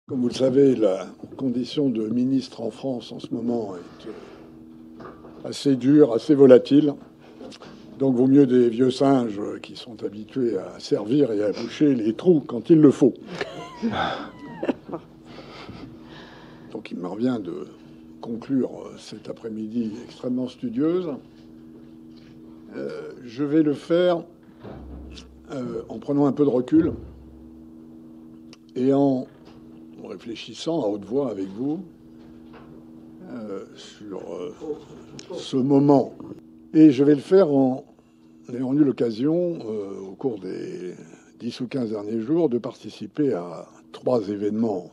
Comme vous le savez, la condition de ministre en France en ce moment est assez dure, assez volatile. Donc vaut mieux des vieux singes qui sont habitués à servir et à boucher les trous quand il le faut. Donc il me revient de conclure cet après-midi extrêmement studieuse. Je vais le faire en prenant un peu de recul et en réfléchissant à haute voix avec vous sur ce moment. Et je vais le faire en ayant eu l'occasion, au cours des 10 ou 15 derniers jours, de participer à 3 événements,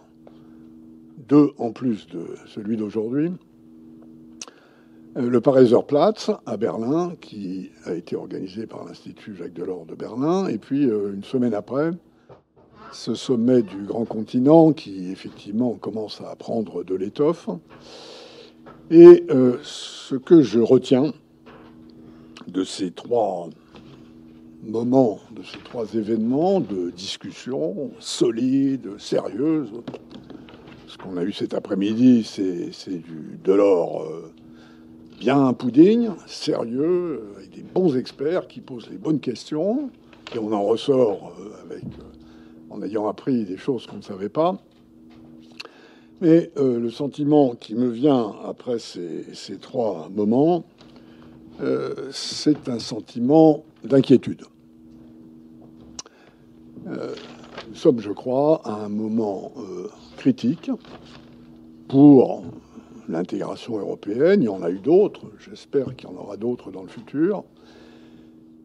2 en plus de celui d'aujourd'hui. Le Pariserplatz à Berlin, qui a été organisé par l'Institut Jacques Delors de Berlin, et puis une semaine après, ce sommet du grand continent qui, effectivement, commence à prendre de l'étoffe. Et ce que je retiens de ces 3 moments, de ces 3 événements de discussion solide, sérieuse, ce qu'on a eu cet après-midi, c'est du Delors bien pudding, sérieux, avec des bons experts qui posent les bonnes questions, et on en ressort en ayant appris des choses qu'on ne savait pas. Mais le sentiment qui me vient après ces 3 moments, c'est un sentiment d'inquiétude. Nous sommes, je crois, à un moment critique pour l'intégration européenne. Il y en a eu d'autres. J'espère qu'il y en aura d'autres dans le futur.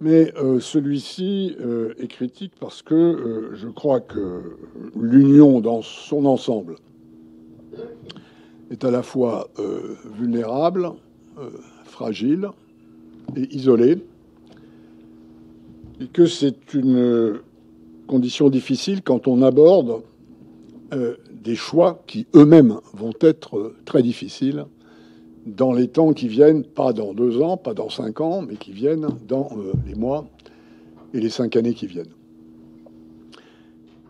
Mais celui-ci est critique parce que je crois que l'Union dans son ensemble est à la fois vulnérable, fragile et isolée, et que c'est une condition difficile quand on aborde des choix qui eux-mêmes vont être très difficiles dans les temps qui viennent, pas dans 2 ans, pas dans 5 ans, mais qui viennent dans les mois et les 5 années qui viennent.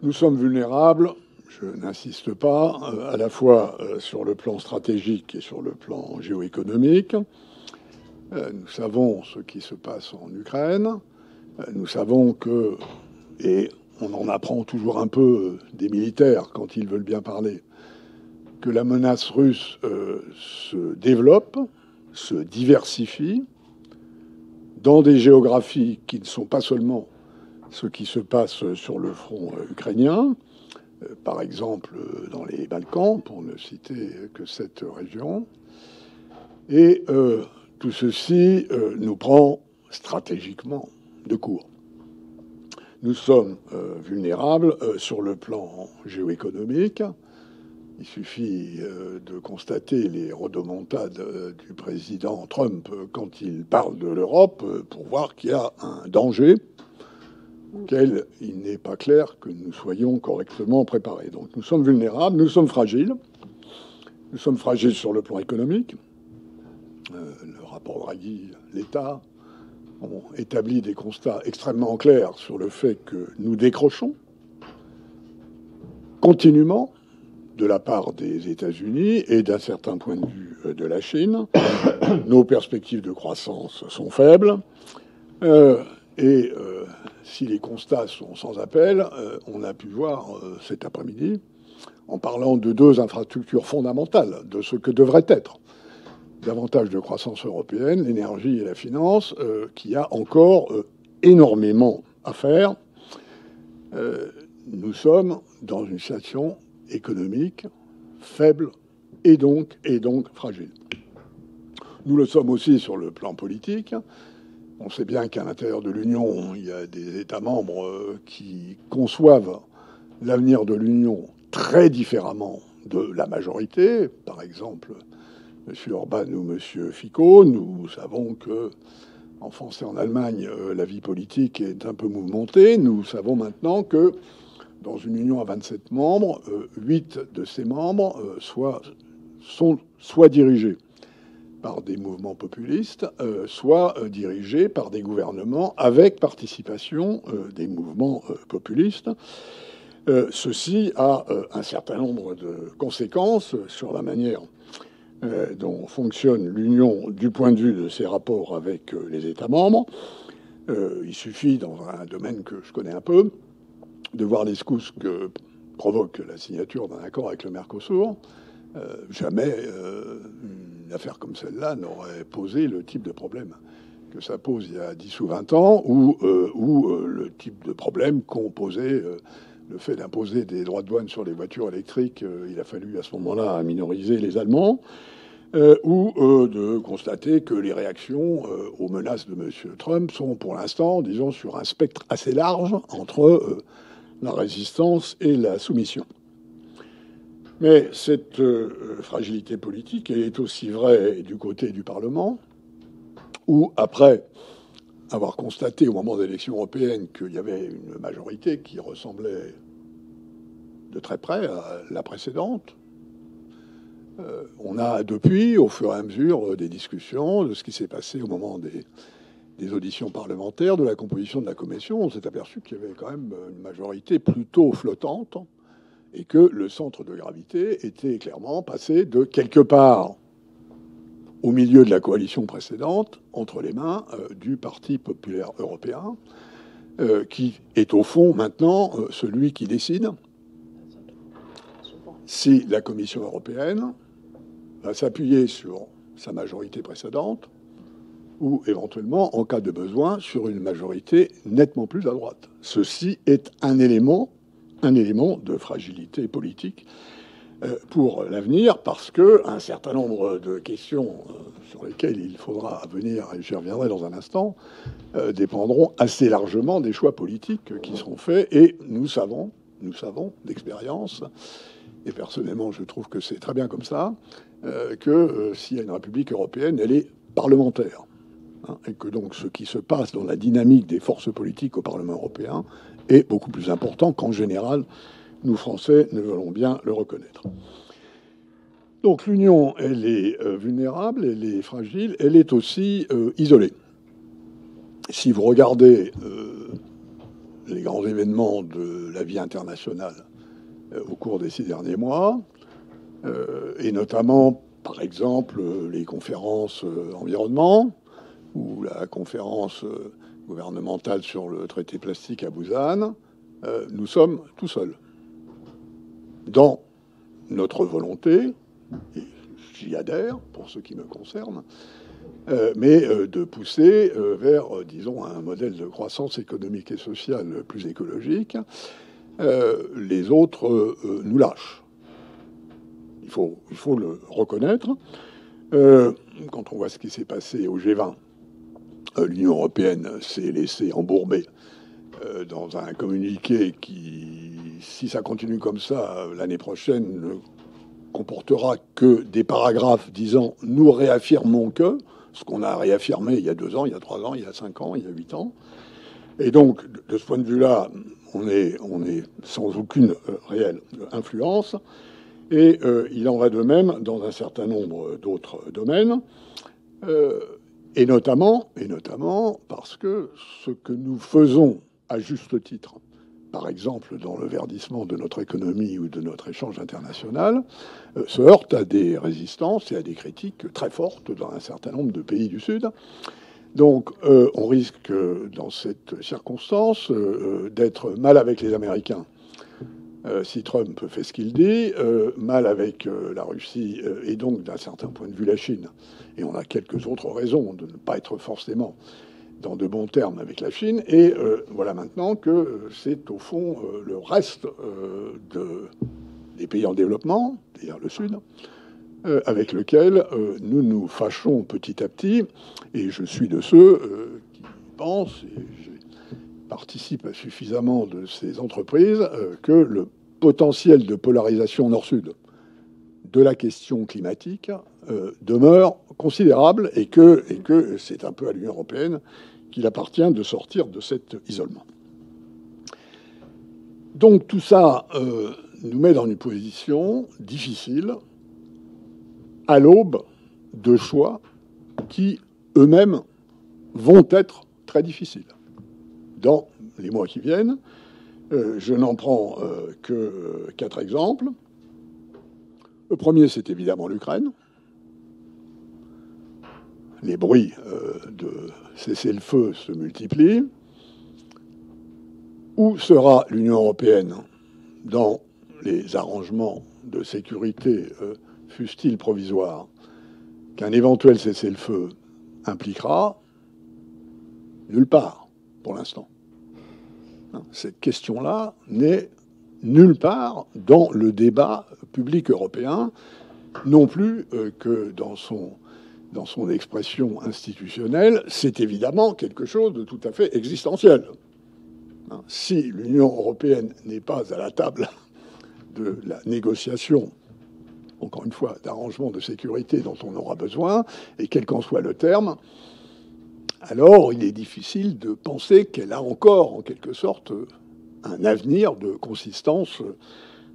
Nous sommes vulnérables, je n'insiste pas, à la fois sur le plan stratégique et sur le plan géoéconomique. Nous savons ce qui se passe en Ukraine. Nous savons que, et on en apprend toujours un peu des militaires quand ils veulent bien parler, que la menace russe se développe, se diversifie dans des géographies qui ne sont pas seulement ce qui se passe sur le front ukrainien, par exemple dans les Balkans, pour ne citer que cette région. Et tout ceci nous prend stratégiquement de court. Nous sommes vulnérables sur le plan géoéconomique. Il suffit de constater les rodomontades du président Trump quand il parle de l'Europe pour voir qu'il y a un danger auquel il n'est pas clair que nous soyons correctement préparés. Donc nous sommes vulnérables, nous sommes fragiles. Nous sommes fragiles sur le plan économique. Le rapport Draghi, l'État, ont établi des constats extrêmement clairs sur le fait que nous décrochons continuellement de la part des États-Unis et d'un certain point de vue de la Chine. Nos perspectives de croissance sont faibles. Si les constats sont sans appel, on a pu voir cet après-midi, en parlant de 2 infrastructures fondamentales de ce que devrait être davantage de croissance européenne, l'énergie et la finance, qu'il y a encore énormément à faire. Nous sommes dans une situation économique faible et donc fragile. Nous le sommes aussi sur le plan politique. On sait bien qu'à l'intérieur de l'Union, il y a des États membres qui conçoivent l'avenir de l'Union très différemment de la majorité. Par exemple, M. Orban ou M. Fico. Nous savons que en France et en Allemagne, la vie politique est un peu mouvementée. Nous savons maintenant que dans une Union à 27 membres, 8 de ces membres sont soit dirigés par des mouvements populistes, soit dirigés par des gouvernements avec participation des mouvements populistes. Ceci a un certain nombre de conséquences sur la manière dont fonctionne l'Union du point de vue de ses rapports avec les États membres. Il suffit, dans un domaine que je connais un peu, de voir les secousses que provoque la signature d'un accord avec le Mercosur. Jamais une affaire comme celle-là n'aurait posé le type de problème que ça pose il y a 10 ou 20 ans, ou le type de problème qu'ont posé le fait d'imposer des droits de douane sur les voitures électriques. Il a fallu à ce moment-là minoriser les Allemands, ou de constater que les réactions aux menaces de M. Trump sont pour l'instant, disons, sur un spectre assez large entre la résistance et la soumission. Mais cette fragilité politique est aussi vraie du côté du Parlement, où, après avoir constaté au moment des élections européennes qu'il y avait une majorité qui ressemblait de très près à la précédente, on a depuis, au fur et à mesure des discussions, de ce qui s'est passé au moment des auditions parlementaires, de la composition de la commission, on s'est aperçu qu'il y avait quand même une majorité plutôt flottante et que le centre de gravité était clairement passé de quelque part au milieu de la coalition précédente, entre les mains du Parti populaire européen, qui est au fond maintenant celui qui décide si la Commission européenne va s'appuyer sur sa majorité précédente ou éventuellement, en cas de besoin, sur une majorité nettement plus à droite. Ceci est un élément de fragilité politique pour l'avenir, parce que un certain nombre de questions sur lesquelles il faudra venir, et j'y reviendrai dans un instant, dépendront assez largement des choix politiques qui seront faits. Et nous savons d'expérience, et personnellement je trouve que c'est très bien comme ça, que s'il y a une République européenne, elle est parlementaire. Et que donc ce qui se passe dans la dynamique des forces politiques au Parlement européen est beaucoup plus important qu'en général nous, Français, ne voulons bien le reconnaître. Donc l'Union, elle est vulnérable, elle est fragile, elle est aussi isolée. Si vous regardez les grands événements de la vie internationale au cours des 6 derniers mois, et notamment, par exemple, les conférences environnement, ou la conférence gouvernementale sur le traité plastique à Busan, nous sommes tout seuls. Dans notre volonté, et j'y adhère pour ce qui me concerne, mais de pousser vers, disons, un modèle de croissance économique et sociale plus écologique, les autres nous lâchent. Il faut le reconnaître. Quand on voit ce qui s'est passé au G20, l'Union européenne s'est laissée embourber dans un communiqué qui, si ça continue comme ça, l'année prochaine, ne comportera que des paragraphes disant « nous réaffirmons que », ce qu'on a réaffirmé il y a 2 ans, il y a 3 ans, il y a 5 ans, il y a 8 ans. Et donc, de ce point de vue-là, on est sans aucune réelle influence. Et il en va de même dans un certain nombre d'autres domaines. Et notamment parce que ce que nous faisons à juste titre, par exemple dans le verdissement de notre économie ou de notre échange international, se heurte à des résistances et à des critiques très fortes dans un certain nombre de pays du Sud. Donc on risque, dans cette circonstance, d'être mal avec les Américains si Trump fait ce qu'il dit, mal avec la Russie et donc d'un certain point de vue la Chine. Et on a quelques autres raisons de ne pas être forcément dans de bons termes avec la Chine. Et voilà maintenant que c'est au fond le reste des pays en développement, c'est-à-dire le Sud, avec lequel nous nous fâchons petit à petit. Et je suis de ceux qui pensent, et je participe à suffisamment de ces entreprises, que le potentiel de polarisation nord-sud de la question climatique demeure considérable et que c'est un peu à l'Union européenne qu'il appartient de sortir de cet isolement. Donc tout ça nous met dans une position difficile à l'aube de choix qui eux-mêmes vont être très difficiles dans les mois qui viennent, Je n'en prends que 4 exemples. Le premier, c'est évidemment l'Ukraine. Les bruits de cessez-le-feu se multiplient. Où sera l'Union européenne dans les arrangements de sécurité, fussent-ils provisoires, qu'un éventuel cessez-le-feu impliquera? Nulle part, pour l'instant. Cette question-là n'est nulle part dans le débat public européen, non plus que dans son expression institutionnelle. C'est évidemment quelque chose de tout à fait existentiel. Si l'Union européenne n'est pas à la table de la négociation, encore une fois, d'arrangements de sécurité dont on aura besoin, et quel qu'en soit le terme, alors il est difficile de penser qu'elle a encore, en quelque sorte, un avenir de consistance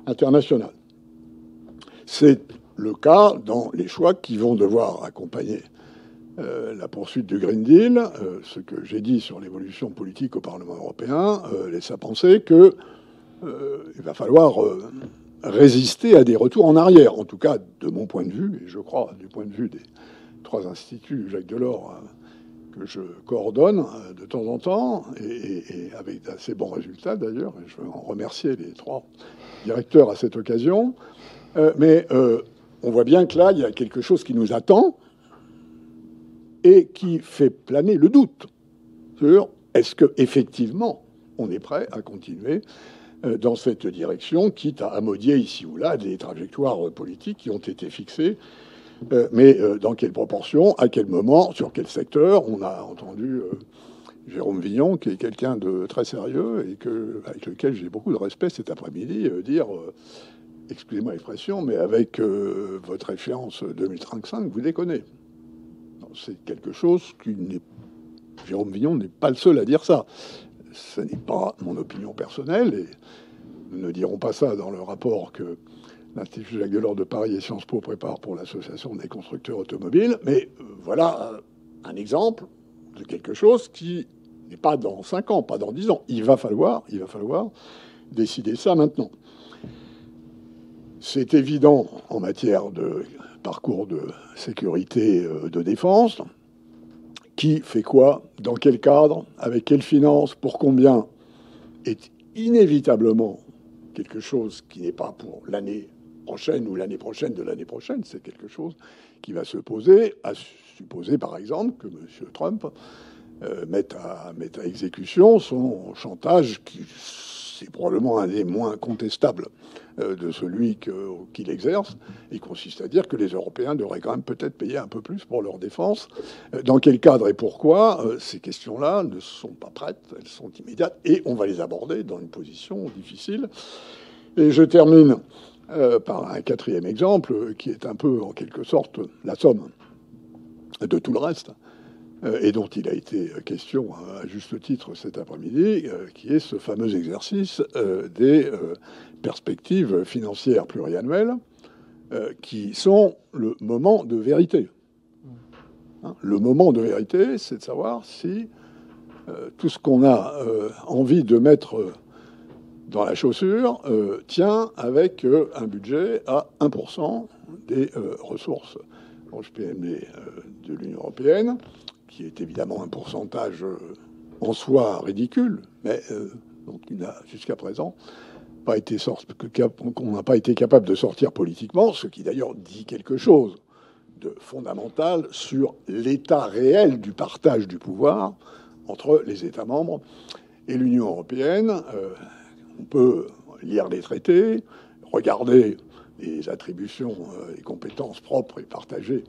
internationale. C'est le cas dans les choix qui vont devoir accompagner la poursuite du Green Deal. Ce que j'ai dit sur l'évolution politique au Parlement européen laisse à penser qu'il va falloir résister à des retours en arrière, en tout cas de mon point de vue, et je crois du point de vue des 3 instituts Jacques Delors que je coordonne de temps en temps, et avec d'assez bons résultats d'ailleurs, et je veux en remercier les 3 directeurs à cette occasion. Mais on voit bien que là, il y a quelque chose qui nous attend et qui fait planer le doute sur est-ce qu'effectivement on est prêt à continuer dans cette direction, quitte à amodier ici ou là des trajectoires politiques qui ont été fixées. Mais dans quelle proportion, à quel moment, sur quel secteur? On a entendu Jérôme Villon, qui est quelqu'un de très sérieux et avec lequel j'ai beaucoup de respect cet après-midi, dire, excusez-moi l'expression, mais avec votre échéance 2035, vous déconnez. C'est quelque chose qui n'est... Jérôme Villon n'est pas le seul à dire ça. Ce n'est pas mon opinion personnelle, et nous ne dirons pas ça dans le rapport que l'Institut Jacques Delors de Paris et Sciences Po préparent pour l'Association des constructeurs automobiles. Mais voilà un exemple de quelque chose qui n'est pas dans 5 ans, pas dans 10 ans. Il va falloir décider ça maintenant. C'est évident en matière de parcours de sécurité, de défense. Qui fait quoi, dans quel cadre, avec quelles finances, pour combien, est inévitablement quelque chose qui n'est pas pour l'année prochaine ou l'année prochaine de l'année prochaine. C'est quelque chose qui va se poser, à supposer par exemple que M. Trump mette à exécution son chantage, qui c'est probablement un des moins contestables de celui qu'il exerce, et consiste à dire que les Européens devraient quand même peut-être payer un peu plus pour leur défense. Dans quel cadre et pourquoi? Ces questions-là ne sont pas prêtes, elles sont immédiates, et on va les aborder dans une position difficile. Et je termine par un 4e exemple, qui est un peu, en quelque sorte, la somme de tout le reste, et dont il a été question à juste titre cet après-midi, qui est ce fameux exercice des perspectives financières pluriannuelles, qui sont le moment de vérité. Le moment de vérité, c'est de savoir si tout ce qu'on a envie de mettre dans la chaussure tient avec un budget à 1% des ressources HPMD de l'Union européenne, qui est évidemment un pourcentage en soi ridicule, mais dont il n'a jusqu'à présent pas été qu'on n'a pas été capable de sortir politiquement, ce qui d'ailleurs dit quelque chose de fondamental sur l'état réel du partage du pouvoir entre les États membres et l'Union européenne. On peut lire les traités, regarder les attributions et compétences propres et partagées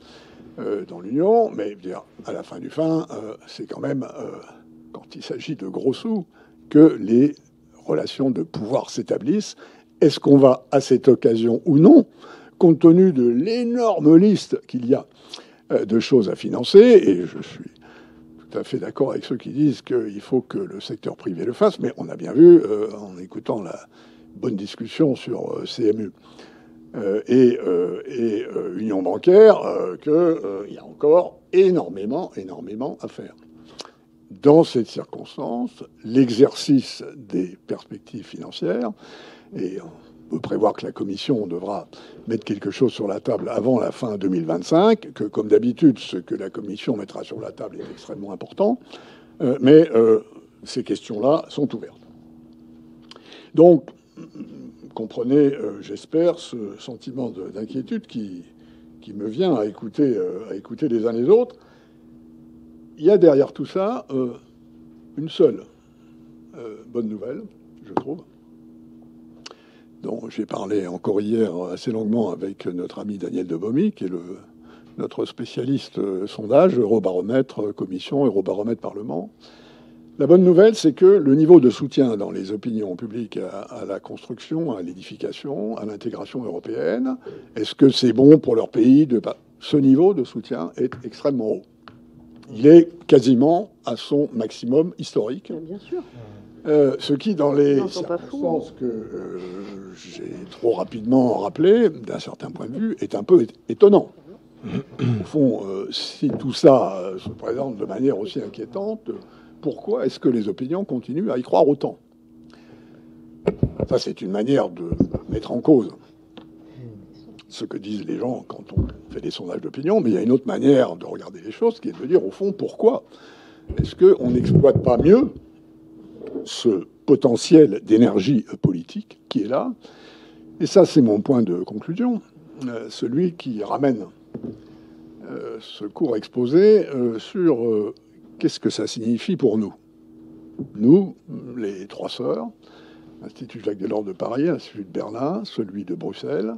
dans l'Union, mais à la fin du fin, c'est quand même, quand il s'agit de gros sous, que les relations de pouvoir s'établissent. Est-ce qu'on va, à cette occasion ou non, compte tenu de l'énorme liste qu'il y a de choses à financer, et je suis tout à fait d'accord avec ceux qui disent qu'il faut que le secteur privé le fasse, mais on a bien vu, en écoutant la bonne discussion sur CMU et Union bancaire, qu'il y a encore énormément à faire. dans cette circonstance, l'exercice des perspectives financières, et on peut prévoir que la Commission devra mettre quelque chose sur la table avant la fin 2025, que comme d'habitude, ce que la Commission mettra sur la table est extrêmement important, mais ces questions-là sont ouvertes. Donc, comprenez, j'espère, ce sentiment d'inquiétude qui me vient à écouter les uns les autres. Il y a derrière tout ça une seule bonne nouvelle, je trouve, dont j'ai parlé encore hier assez longuement avec notre ami Daniel Debomy, qui est notre spécialiste sondage, Eurobaromètre Commission, Eurobaromètre Parlement. La bonne nouvelle, c'est que le niveau de soutien dans les opinions publiques à la construction, à l'édification, à l'intégration européenne, est-ce que c'est bon pour leur pays ce niveau de soutien est extrêmement haut. Il est quasiment à son maximum historique. Bien sûr. Ce qui, dans les circonstances que j'ai trop rapidement rappelé, d'un certain point de vue, est un peu étonnant. Au fond, si tout ça se présente de manière aussi inquiétante, pourquoi est-ce que les opinions continuent à y croire autant? Ça, c'est une manière de mettre en cause ce que disent les gens quand on fait des sondages d'opinion, mais il y a une autre manière de regarder les choses, qui est de dire, au fond, pourquoi est-ce qu'on n'exploite pas mieux ce potentiel d'énergie politique qui est là? Et ça, c'est mon point de conclusion, celui qui ramène ce court exposé sur qu'est-ce que ça signifie pour nous. Nous, les trois sœurs, Institut Jacques Delors de Paris, Institut de Berlin, celui de Bruxelles.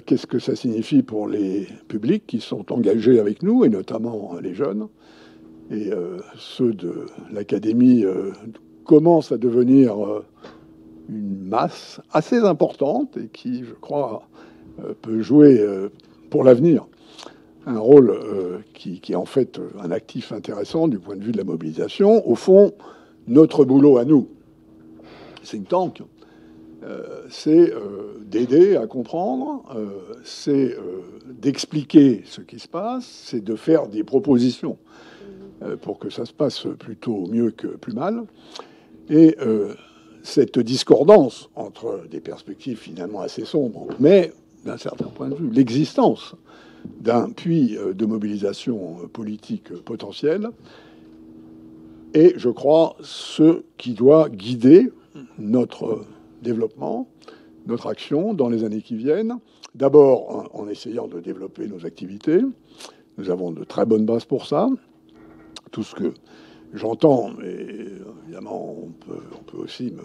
Qu'est-ce que ça signifie pour les publics qui sont engagés avec nous, et notamment les jeunes. Et ceux de l'académie commencent à devenir une masse assez importante et qui, je crois, peut jouer pour l'avenir un rôle qui est en fait un actif intéressant du point de vue de la mobilisation. Au fond, notre boulot à nous, think tank, c'est d'aider à comprendre, c'est d'expliquer ce qui se passe, c'est de faire des propositions pour que ça se passe plutôt mieux que plus mal. Et cette discordance entre des perspectives finalement assez sombres, mais d'un certain point de vue, l'existence d'un puits de mobilisation politique potentielle est, je crois, ce qui doit guider notre développement, notre action dans les années qui viennent. D'abord, en essayant de développer nos activités. Nous avons de très bonnes bases pour ça. Tout ce que j'entends, et évidemment, on peut aussi me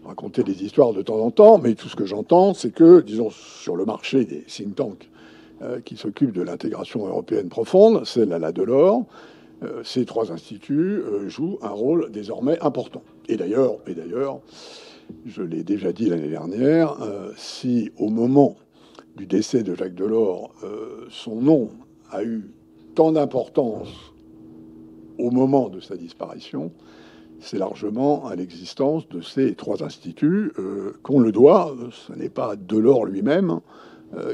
raconter des histoires de temps en temps, mais tout ce que j'entends, c'est que, disons, sur le marché des think tanks qui s'occupent de l'intégration européenne profonde, celle à la Delors, ces trois instituts jouent un rôle désormais important. Et d'ailleurs, je l'ai déjà dit l'année dernière, si au moment du décès de Jacques Delors, son nom a eu tant d'importance au moment de sa disparition, c'est largement à l'existence de ces trois instituts qu'on le doit. Ce n'est pas Delors lui-même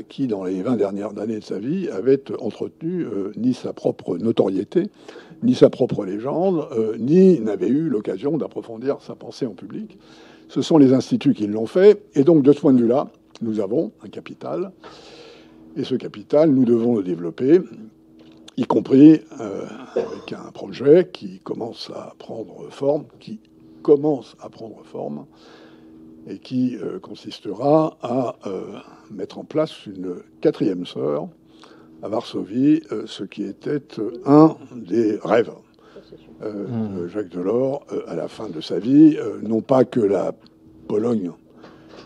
qui, dans les 20 dernières années de sa vie, avait entretenu ni sa propre notoriété, ni sa propre légende, ni n'avait eu l'occasion d'approfondir sa pensée en public. Ce sont les instituts qui l'ont fait. Et donc, de ce point de vue-là, nous avons un capital. Et ce capital, nous devons le développer, y compris avec un projet qui commence à prendre forme, et qui consistera à mettre en place une quatrième sœur à Varsovie, ce qui était un des rêves de Jacques Delors à la fin de sa vie. Non pas que la Pologne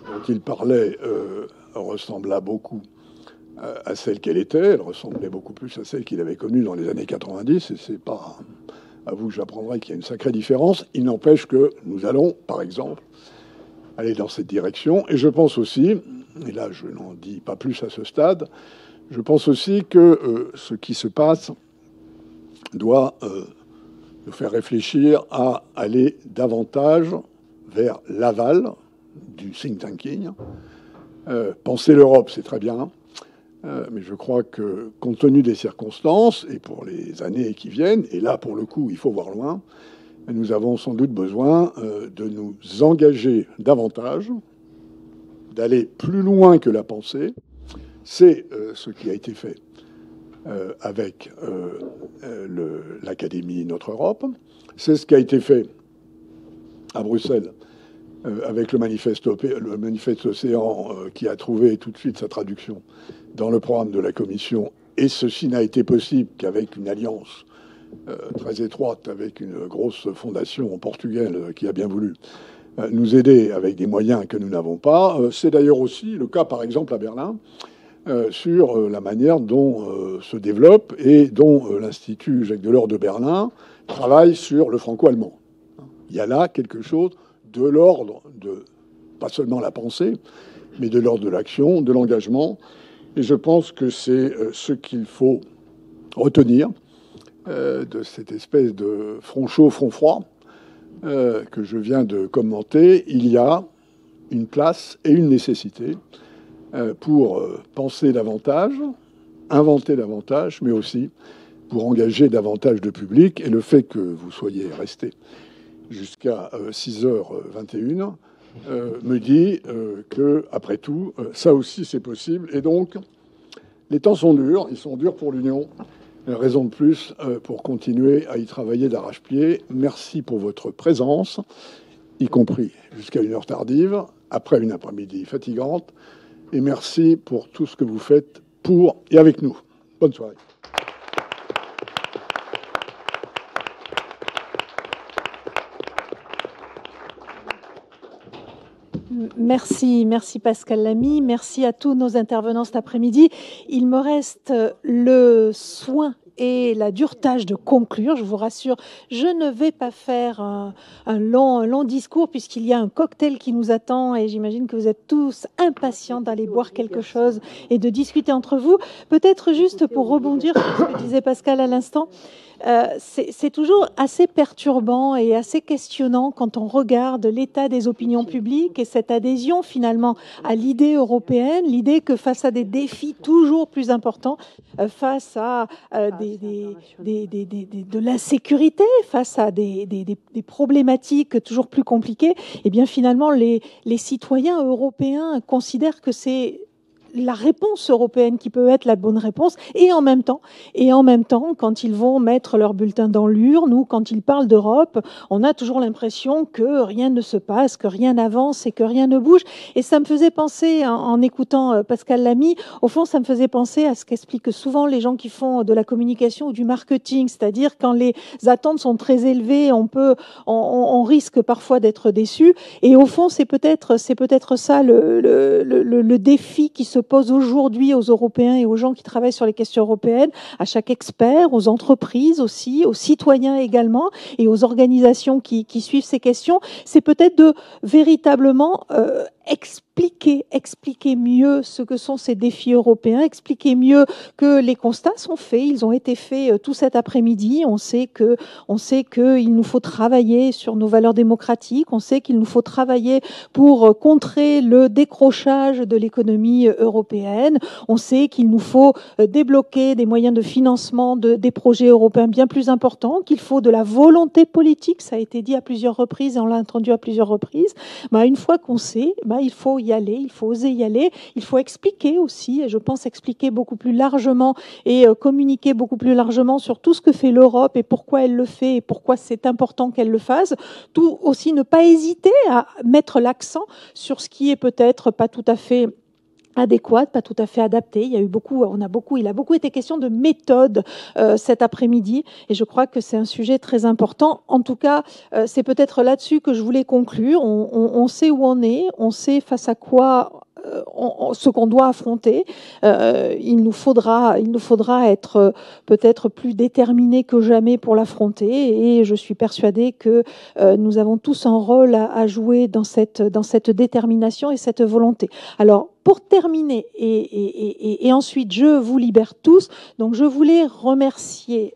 dont il parlait ressemblât beaucoup à celle qu'elle était, elle ressemblait beaucoup plus à celle qu'il avait connue dans les années 90, et c'est pas à vous que j'apprendrai qu'il y a une sacrée différence. Il n'empêche que nous allons, par exemple, aller dans cette direction. Et je pense aussi, et là je n'en dis pas plus à ce stade, je pense aussi que ce qui se passe doit nous faire réfléchir à aller davantage vers l'aval du think tanking. Penser l'Europe, c'est très bien. Mais je crois que, compte tenu des circonstances, et pour les années qui viennent, et là, pour le coup, il faut voir loin, nous avons sans doute besoin de nous engager davantage, d'aller plus loin que la pensée. C'est ce qui a été fait avec l'Académie Notre Europe. C'est ce qui a été fait à Bruxelles avec le manifeste Océan qui a trouvé tout de suite sa traduction dans le programme de la Commission. Et ceci n'a été possible qu'avec une alliance très étroite avec une grosse fondation portugaise qui a bien voulu nous aider avec des moyens que nous n'avons pas. C'est d'ailleurs aussi le cas, par exemple, à Berlin, sur la manière dont se développe et dont l'Institut Jacques Delors de Berlin travaille sur le franco-allemand. Il y a là quelque chose de l'ordre de, pas seulement la pensée, mais de l'ordre de l'action, de l'engagement. Et je pense que c'est ce qu'il faut retenir de cette espèce de front chaud, front froid que je viens de commenter. Il y a une place et une nécessité pour penser davantage, inventer davantage, mais aussi pour engager davantage de public. Et le fait que vous soyez resté jusqu'à 6h21 me dit que, après tout, ça aussi c'est possible. Et donc, les temps sont durs, ils sont durs pour l'Union. Raison de plus pour continuer à y travailler d'arrache-pied. Merci pour votre présence, y compris jusqu'à une heure tardive, après une après-midi fatigante. Et merci pour tout ce que vous faites pour et avec nous. Bonne soirée. Merci Pascal Lamy, merci à tous nos intervenants cet après-midi. Il me reste le soin et la dure tâche de conclure. Je vous rassure, je ne vais pas faire un long discours puisqu'il y a un cocktail qui nous attend et j'imagine que vous êtes tous impatients d'aller boire quelque chose et de discuter entre vous. Peut-être juste pour rebondir sur ce que disait Pascal à l'instant, c'est toujours assez perturbant et assez questionnant quand on regarde l'état des opinions publiques et cette adhésion finalement à l'idée européenne, l'idée que face à des défis toujours plus importants, face à de l'insécurité, face à des problématiques toujours plus compliquées, et bien finalement les citoyens européens considèrent que c'est la réponse européenne qui peut être la bonne réponse, et en même temps, quand ils vont mettre leur bulletin dans l'urne ou quand ils parlent d'Europe, on a toujours l'impression que rien ne se passe, que rien n'avance et que rien ne bouge. Et ça me faisait penser, en écoutant Pascal Lamy, au fond, ça me faisait penser à ce qu'expliquent souvent les gens qui font de la communication ou du marketing, c'est-à-dire quand les attentes sont très élevées, on risque parfois d'être déçu. Et au fond, c'est peut-être ça le défi qui se pose aujourd'hui aux Européens et aux gens qui travaillent sur les questions européennes, à chaque expert, aux entreprises aussi, aux citoyens également et aux organisations qui suivent ces questions. C'est peut-être de véritablement expliquer mieux ce que sont ces défis européens, expliquer mieux que les constats sont faits, ils ont été faits tout cet après-midi. On sait qu'il nous faut travailler sur nos valeurs démocratiques, on sait qu'il nous faut travailler pour contrer le décrochage de l'économie européenne, on sait qu'il nous faut débloquer des moyens de financement des projets européens bien plus importants, qu'il faut de la volonté politique, ça a été dit à plusieurs reprises et on l'a entendu à plusieurs reprises. Une fois qu'on sait, il faut y aller, il faut oser y aller, il faut expliquer aussi, et je pense expliquer beaucoup plus largement et communiquer beaucoup plus largement sur tout ce que fait l'Europe et pourquoi elle le fait et pourquoi c'est important qu'elle le fasse. Tout aussi ne pas hésiter à mettre l'accent sur ce qui est peut-être pas tout à fait adéquate, pas tout à fait adaptée. Il a beaucoup été question de méthode cet après-midi et je crois que c'est un sujet très important. En tout cas, c'est peut-être là-dessus que je voulais conclure. On sait où on est, on sait face à quoi ce qu'on doit affronter. Il nous faudra être peut-être plus déterminés que jamais pour l'affronter et je suis persuadée que nous avons tous un rôle à jouer dans cette détermination et cette volonté. Alors, pour terminer, et ensuite je vous libère tous, donc je voulais remercier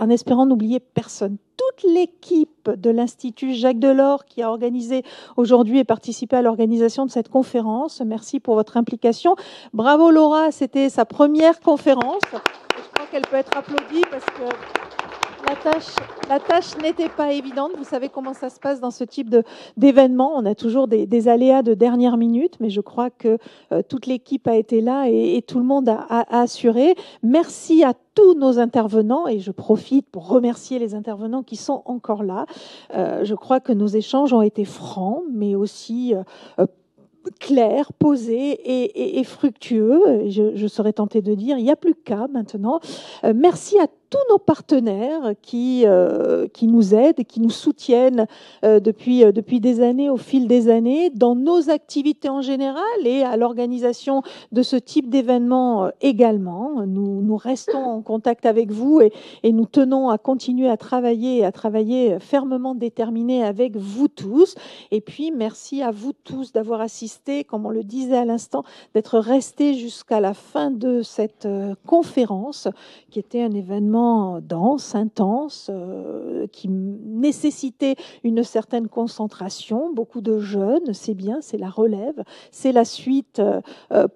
en espérant n'oublier personne. Toute l'équipe de l'Institut Jacques Delors qui a organisé aujourd'hui et participé à l'organisation de cette conférence. Merci pour votre implication. Bravo Laura, c'était sa première conférence. Je crois qu'elle peut être applaudie parce que la tâche n'était pas évidente. Vous savez comment ça se passe dans ce type d'événement. On a toujours des aléas de dernière minute, mais je crois que toute l'équipe a été là et tout le monde a assuré. Merci à tous nos intervenants et je profite pour remercier les intervenants qui sont encore là. Je crois que nos échanges ont été francs, mais aussi clair, posé et fructueux. Je serais tentée de dire, il n'y a plus qu'à maintenant. Merci à tous nos partenaires qui nous aident, qui nous soutiennent depuis des années, au fil des années, dans nos activités en général et à l'organisation de ce type d'événements également. Nous restons en contact avec vous et nous tenons à continuer à travailler fermement déterminés avec vous tous. Et puis, merci à vous tous d'avoir assisté, comme on le disait à l'instant, d'être restés jusqu'à la fin de cette conférence, qui était un événement dense, intense, qui nécessitait une certaine concentration, beaucoup de jeunes, c'est bien, c'est la relève, c'est la suite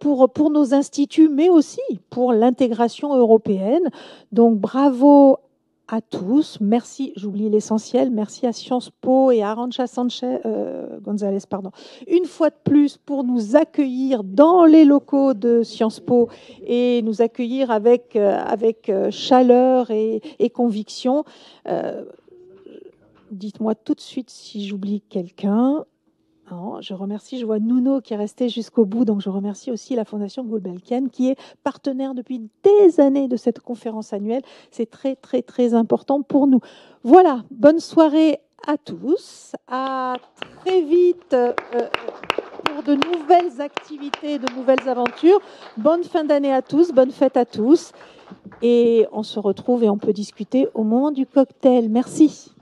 pour nos instituts, mais aussi pour l'intégration européenne. Donc bravo à tous. Merci, j'oublie l'essentiel, merci à Sciences Po et à Arantxa González, une fois de plus pour nous accueillir dans les locaux de Sciences Po et nous accueillir avec chaleur et conviction. Dites-moi tout de suite si j'oublie quelqu'un. Non, je remercie, je vois Nuno qui est resté jusqu'au bout, donc je remercie aussi la Fondation Gulbenkian qui est partenaire depuis des années de cette conférence annuelle. C'est très, très, très important pour nous. Voilà, bonne soirée à tous. À très vite pour de nouvelles activités, de nouvelles aventures. Bonne fin d'année à tous, bonne fête à tous. Et on se retrouve et on peut discuter au moment du cocktail. Merci.